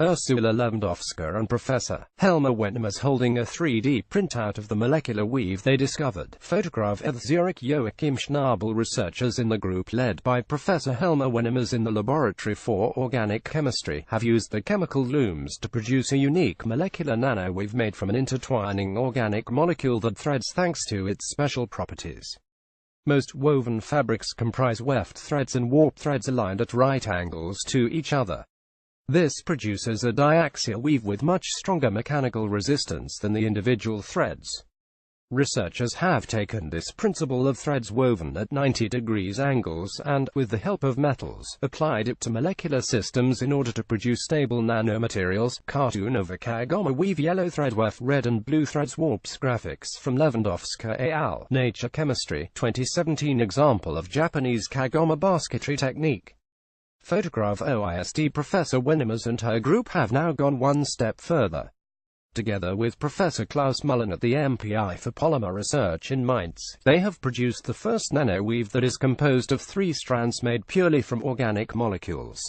Ursula Lewandowska and Professor Helma Wennemers holding a 3D printout of the molecular weave they discovered. Photograph at Zurich. Joachim Schnabel. Researchers in the group led by Professor Helma Wennemers in the Laboratory for Organic Chemistry have used the chemical looms to produce a unique molecular nanoweave made from an intertwining organic molecule that threads thanks to its special properties. Most woven fabrics comprise weft threads and warp threads aligned at right angles to each other. This produces a diaxial weave with much stronger mechanical resistance than the individual threads. Researchers have taken this principle of threads woven at 90° angles and, with the help of metals, applied it to molecular systems in order to produce stable nanomaterials. Cartoon of a Kagoma weave. Yellow thread weft, red and blue threads warps. Graphics from Lewandowska et al. Nature Chemistry, 2017. Example of Japanese Kagoma basketry technique. Photograph. OISD. Professor Wennemers and her group have now gone one step further. Together with Professor Klaus Mullen at the MPI for Polymer Research in Mainz, they have produced the first nanoweave that is composed of 3 strands made purely from organic molecules.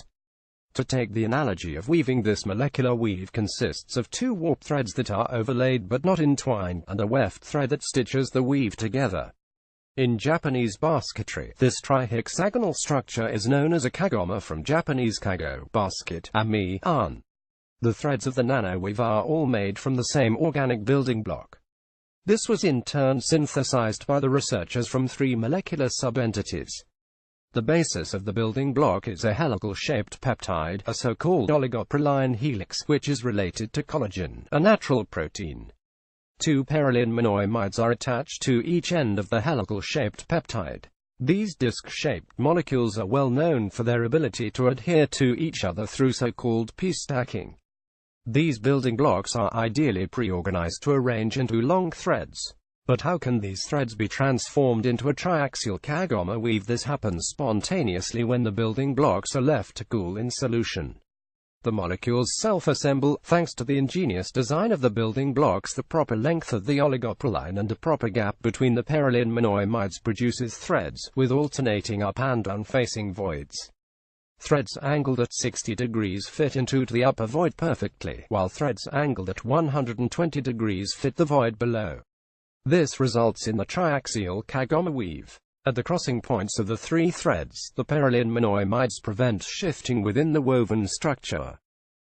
To take the analogy of weaving, this molecular weave consists of 2 warp threads that are overlaid but not entwined, and a weft thread that stitches the weave together. In Japanese basketry, this trihexagonal structure is known as a kagoma, from Japanese kago, basket, ami, an. The threads of the nanoweave are all made from the same organic building block. This was in turn synthesized by the researchers from 3 molecular subentities. The basis of the building block is a helical-shaped peptide, a so-called oligoproline helix, which is related to collagen, a natural protein. 2 perylene monoamides are attached to each end of the helical-shaped peptide. These disc-shaped molecules are well known for their ability to adhere to each other through so-called p-stacking. These building blocks are ideally pre-organized to arrange into long threads. But how can these threads be transformed into a triaxial kagoma weave? This happens spontaneously when the building blocks are left to cool in solution. The molecules self-assemble, thanks to the ingenious design of the building blocks. The proper length of the oligoproline and a proper gap between the perylene monoamides produces threads, with alternating up and down facing voids. Threads angled at 60 degrees fit into the upper void perfectly, while threads angled at 120 degrees fit the void below. This results in the triaxial kagoma weave. At the crossing points of the 3 threads, the perylene monoamides prevent shifting within the woven structure.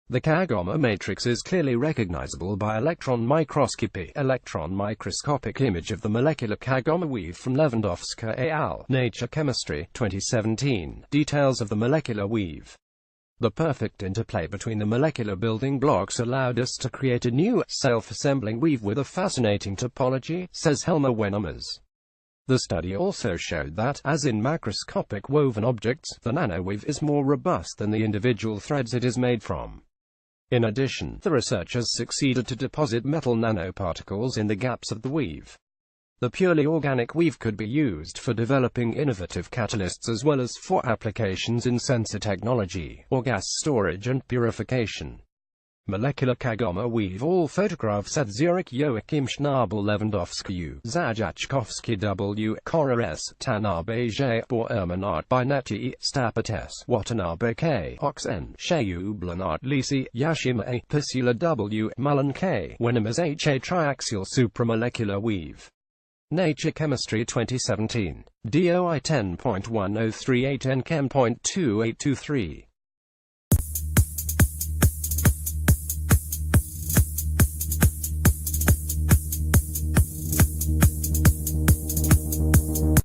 The kagoma matrix is clearly recognizable by electron microscopy. Electron microscopic image of the molecular kagoma weave from Lewandowska et al. Nature Chemistry, 2017. Details of the molecular weave. The perfect interplay between the molecular building blocks allowed us to create a new, self-assembling weave with a fascinating topology, says Helma Wennemers. The study also showed that, as in macroscopic woven objects, the nanoweave is more robust than the individual threads it is made from. In addition, the researchers succeeded to deposit metal nanoparticles in the gaps of the weave. The purely organic weave could be used for developing innovative catalysts as well as for applications in sensor technology, or gas storage and purification. Molecular kagoma weave. All photographs at Zurich. Joachim Schnabel. Lewandowska U. Zajachkovsky W. Kora S. Tanabe J. Bor Ermanart Binetti Stapates Watanabe K. Ox N. Sheyu Blanart Lisi Yashima A. Pisula W. Mullen K. Wennemers H. A triaxial supramolecular weave. Nature Chemistry, 2017. DOI 10.1038 and Chem.2823.